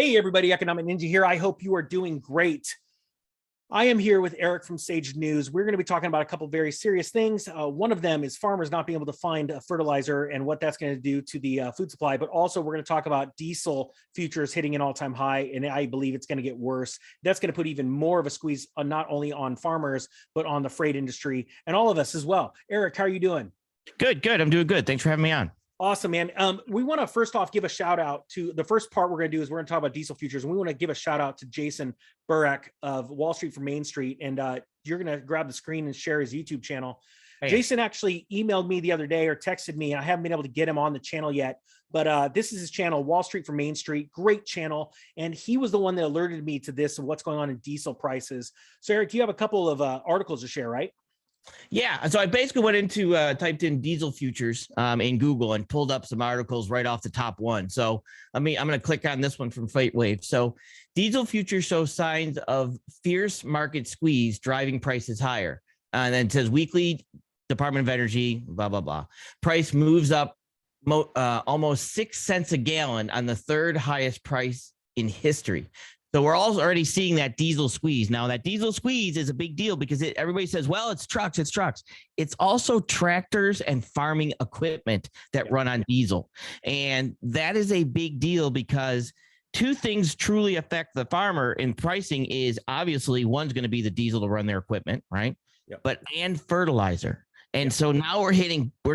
Hey everybody, Economic Ninja here. I hope you are doing great. I am here with Eric from Sage News. We're going to be talking about a couple of very serious things. One of them is farmers not being able to find a fertilizer and what that's going to do to the food supply. But also we're going to talk about diesel futures hitting an all-time high, and I believe it's going to get worse. That's going to put even more of a squeeze on not only on farmers, but on the freight industry and all of us as well. Eric, how are you doing? Good. I'm doing good. Thanks for having me on. Awesome, man. We want to first off give a shout out to the first part we're going to do is we're going to talk about diesel futures, and we want to give a shout out to Jason Burek of Wall Street from Main Street. And you're going to grab the screen and share his YouTube channel. Hey. Jason actually emailed me the other day or texted me. I haven't been able to get him on the channel yet, but this is his channel, Wall Street from Main Street. Great channel. And he was the one that alerted me to this and what's going on in diesel prices. So Eric, you have a couple of articles to share, right? Yeah, so I basically went into typed in diesel futures in Google and pulled up some articles right off the top one. So I'm going to click on this one from FreightWaves. So diesel futures show signs of fierce market squeeze driving prices higher. And then it says weekly Department of Energy, blah, blah, blah. Price moves up almost 6 cents a gallon on the third highest price in history. So we're also already seeing that diesel squeeze. Now that diesel squeeze is a big deal because everybody says, well, it's trucks. It's also tractors and farming equipment that run on diesel. And that is a big deal because two things truly affect the farmer in pricing is obviously one's going to be the diesel to run their equipment, right? Yep. And fertilizer. And so now we're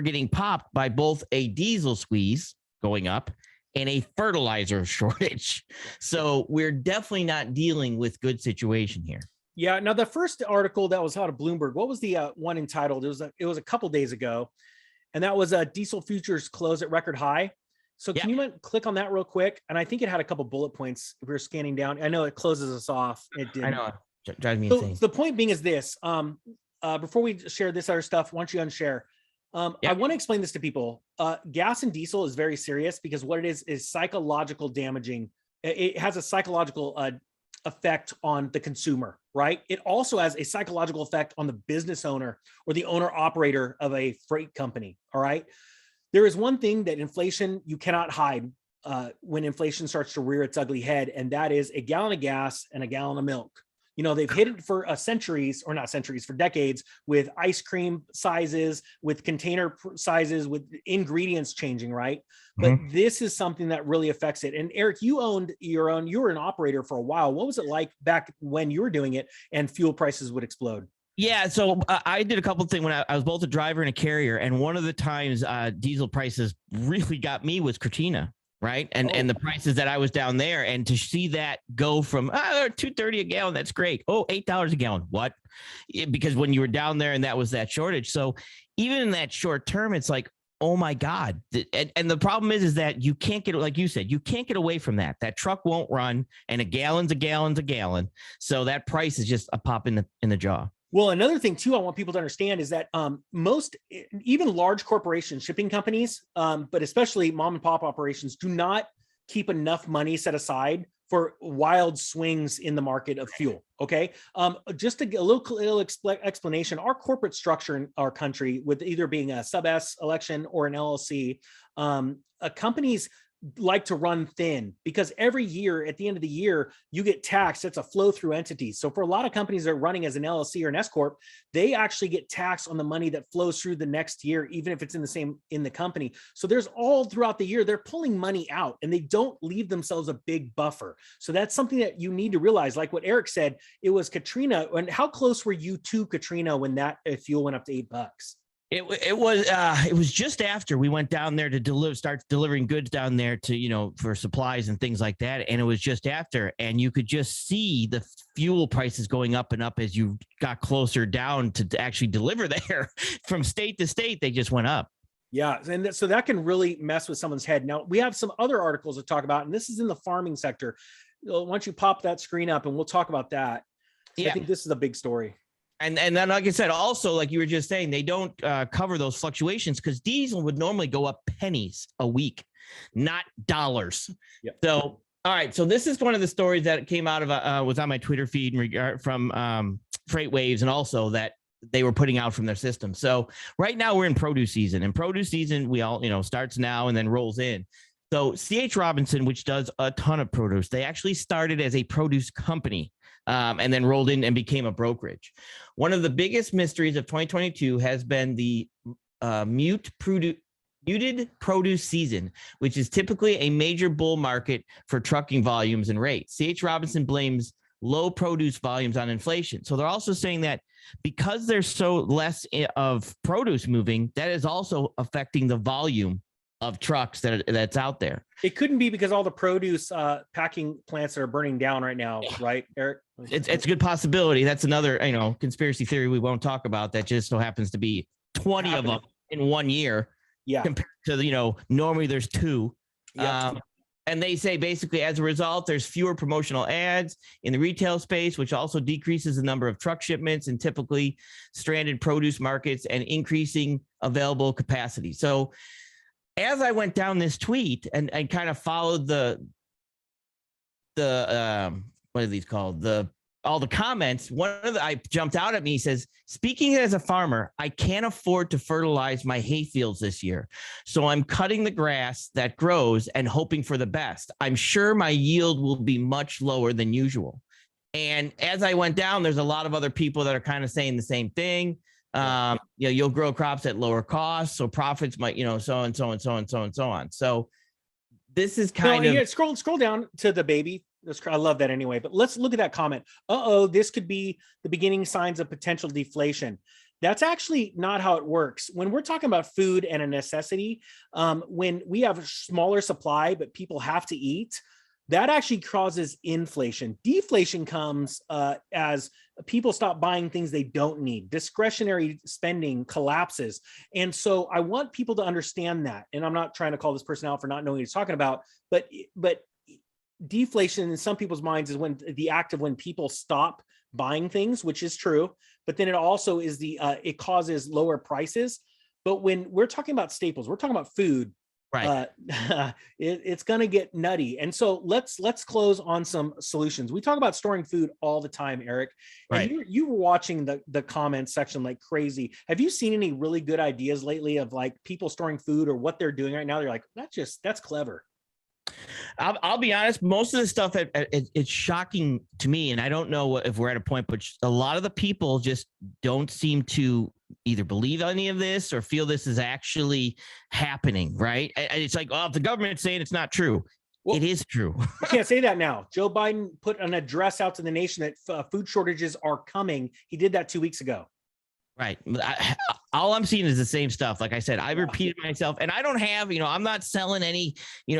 getting popped by both a diesel squeeze going up and a fertilizer shortage. So we're definitely not dealing with good situation here. Yeah. Now the first article that was out of Bloomberg, what was the one entitled? It was a couple days ago, and that was diesel futures close at record high. So can you click on that real quick? And I think it had a couple bullet points. If we were scanning down, I know it closes us off. It didn't. I know. It drives me insane. The point being is this, before we share this other stuff, why don't you unshare? I want to explain this to people. Gas and diesel is very serious because what it is psychological damaging. It has a psychological effect on the consumer, right? It also has a psychological effect on the business owner or the owner operator of a freight company. All right. There is one thing that inflation, you cannot hide when inflation starts to rear its ugly head. And that is a gallon of gas and a gallon of milk. You know, they've hit it for for decades with ice cream sizes, with container sizes, with ingredients changing, right? But this is something that really affects it. And Eric, you were an operator for a while. What was it like back when you were doing it and fuel prices would explode? Yeah, so I did a couple of things when I was both a driver and a carrier. And one of the times diesel prices really got me was Katrina. Right. And the prices that I was down there, and to see that go from $2.30 a gallon, that's great. Oh, $8 a gallon. What? Because when you were down there and that was that shortage. So even in that short term, it's like, oh, my God. And the problem is that you can't get, like you said, you can't get away from that. That truck won't run, and a gallon's a gallon. So that price is just a pop in the jaw. Well, another thing too, I want people to understand is that even large corporations, shipping companies, but especially mom and pop operations, do not keep enough money set aside for wild swings in the market of fuel. Okay. Just a little explanation. Our corporate structure in our country, with either being a sub S election or an LLC, companies like to run thin because every year at the end of the year you get taxed. It's a flow through entity. So for a lot of companies that are running as an LLC or an S corp, they actually get taxed on the money that flows through the next year, even if it's in the company. So there's all throughout the year they're pulling money out, and they don't leave themselves a big buffer. So that's something that you need to realize. Like what Eric said, it was Katrina. And how close were you to Katrina when that fuel went up to $8? It was just after we went down there to start delivering goods down there to, for supplies and things like that. And it was just after, and you could just see the fuel prices going up and up as you got closer down to actually deliver there. From state to state, they just went up. Yeah. And so that can really mess with someone's head. Now we have some other articles to talk about, and this is in the farming sector. Why don't you pop that screen up and we'll talk about that. I think this is a big story. And then, like I said, also, like you were just saying, they don't cover those fluctuations because diesel would normally go up pennies a week, not dollars. Yep. So, all right. So this is one of the stories that came out of was on my Twitter feed from FreightWaves, and also that they were putting out from their system. So right now we're in produce season, and produce season, we all, starts now and then rolls in. So C.H. Robinson, which does a ton of produce, they actually started as a produce company and then rolled in and became a brokerage. One of the biggest mysteries of 2022 has been the muted produce season, which is typically a major bull market for trucking volumes and rates. C.H. Robinson blames low produce volumes on inflation. So they're also saying that because there's so less of produce moving, that is also affecting the volume of trucks that's out there. It couldn't be because all the produce packing plants are burning down right now, right, Eric? It's a good possibility. That's another, conspiracy theory we won't talk about. That just so happens to be 20 of them in 1 year. Yeah. Compared to, normally there's 2. Yeah. And they say basically as a result, there's fewer promotional ads in the retail space, which also decreases the number of truck shipments and typically stranded produce markets and increasing available capacity. So as I went down this tweet and kind of followed the what are these called? All the comments, I jumped out at me. He says, speaking as a farmer, I can't afford to fertilize my hay fields this year. So I'm cutting the grass that grows and hoping for the best. I'm sure my yield will be much lower than usual. And as I went down, there's a lot of other people that are kind of saying the same thing. You'll grow crops at lower costs, so profits might, so and so and so and so and so on. So this is kind of scroll down to the baby. I love that anyway, but let's look at that comment. This could be the beginning signs of potential deflation. That's actually not how it works. When we're talking about food and a necessity, when we have a smaller supply, but people have to eat, that actually causes inflation. Deflation comes as people stop buying things they don't need. Discretionary spending collapses. And so I want people to understand that. And I'm not trying to call this person out for not knowing what he's talking about, but deflation in some people's minds is when the act of when people stop buying things, which is true, but then it also is it causes lower prices. But when we're talking about staples, we're talking about food, right? It's going to get nutty. And so let's close on some solutions. We talk about storing food all the time, Eric. And right. You were watching the comment section like crazy. Have you seen any really good ideas lately of like people storing food or what they're doing right now? They're like, that's clever. I'll be honest. Most of the stuff it's shocking to me, and I don't know if we're at a point, but a lot of the people just don't seem to either believe any of this or feel this is actually happening. Right? And it's like, if the government's saying it's not true, well, it is true. You can't say that now. Joe Biden put an address out to the nation that food shortages are coming. He did that 2 weeks ago. Right. All I'm seeing is the same stuff. Like I said, I've repeated myself and I don't have, I'm not selling any,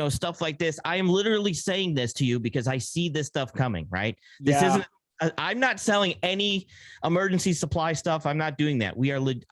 stuff like this. I am literally saying this to you because I see this stuff coming, right? I'm not selling any emergency supply stuff. I'm not doing that.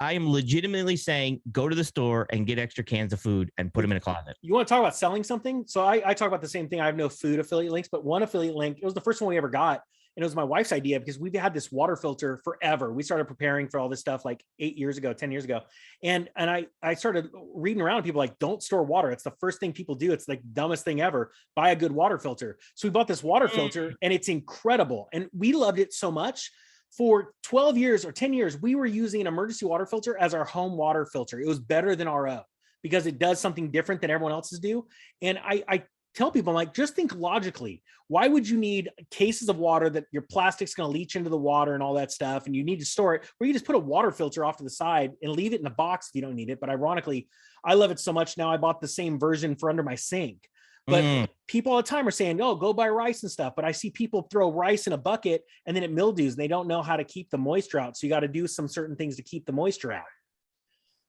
I am legitimately saying, go to the store and get extra cans of food and put them in a closet. You want to talk about selling something? So I talk about the same thing. I have no food affiliate links, but one affiliate link, it was the first one we ever got. And it was my wife's idea because we've had this water filter forever. We started preparing for all this stuff like 10 years ago. And I started reading around, people like, don't store water. It's the first thing people do. It's like the dumbest thing ever. Buy a good water filter. So we bought this water filter and it's incredible. And we loved it so much. For 12 years or 10 years, we were using an emergency water filter as our home water filter. It was better than RO because it does something different than everyone else's do. And I tell people, I'm like, just think logically. Why would you need cases of water that your plastic's going to leach into the water and all that stuff, and you need to store it, where you just put a water filter off to the side and leave it in a box if you don't need it? But ironically, I love it so much now I bought the same version for under my sink. But people all the time are saying, go buy rice and stuff. But I see people throw rice in a bucket and then it mildews and they don't know how to keep the moisture out. So you got to do some certain things to keep the moisture out.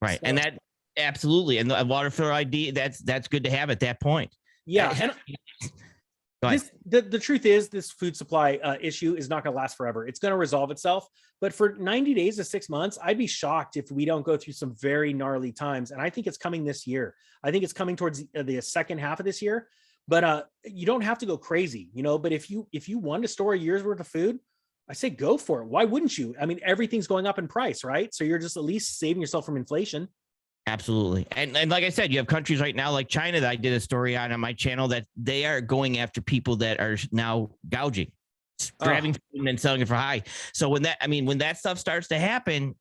Right. So, and that absolutely. And the water filter ID, that's good to have at that point. Yeah. And the truth is this food supply issue is not going to last forever. It's going to resolve itself. But for 90 days to 6 months, I'd be shocked if we don't go through some very gnarly times. And I think it's coming this year. I think it's coming towards the second half of this year. But you don't have to go crazy, but if you want to store a year's worth of food, I say go for it. Why wouldn't you? I mean, everything's going up in price, right? So you're just at least saving yourself from inflation. Absolutely. And like I said, you have countries right now like China that I did a story on my channel that they are going after people that are now gouging, grabbing food and selling it for high. So when that stuff starts to happen,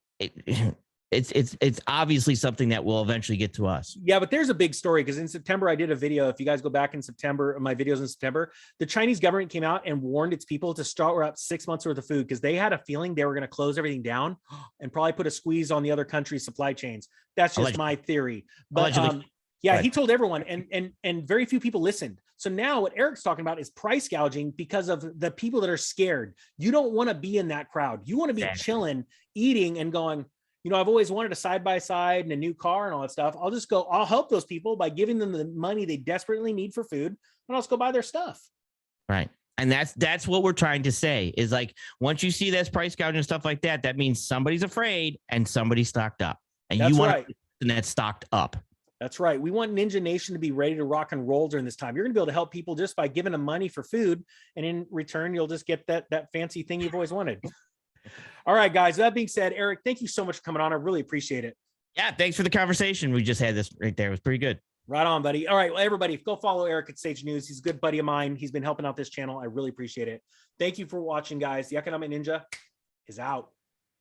it's obviously something that will eventually get to us. Yeah, but there's a big story because in September, I did a video. If you guys go back in September, my videos in September, the Chinese government came out and warned its people to store up 6 months worth of food because they had a feeling they were going to close everything down and probably put a squeeze on the other country's supply chains. That's just Allegedly. my theory. But yeah, he told everyone and very few people listened. So now what Eric's talking about is price gouging because of the people that are scared. You don't want to be in that crowd. You want to be chilling, eating and going, you know, I've always wanted a side-by-side and a new car and all that stuff. I'll help those people by giving them the money they desperately need for food, and I'll just go buy their stuff. Right. And that's what we're trying to say is like, once you see this price gouging and stuff like that, that means somebody's afraid and somebody's stocked up. And you want to that's stocked up. That's right. We want Ninja Nation to be ready to rock and roll during this time. You're going to be able to help people just by giving them money for food. And in return, you'll just get that fancy thing you've always wanted. All right, guys. That being said, Eric, thank you so much for coming on. I really appreciate it. Yeah, thanks for the conversation. We just had this right there. It was pretty good. Right on, buddy. All right, well, everybody, go follow Eric at Sage News. He's a good buddy of mine. He's been helping out this channel. I really appreciate it. Thank you for watching, guys. The Economic Ninja is out.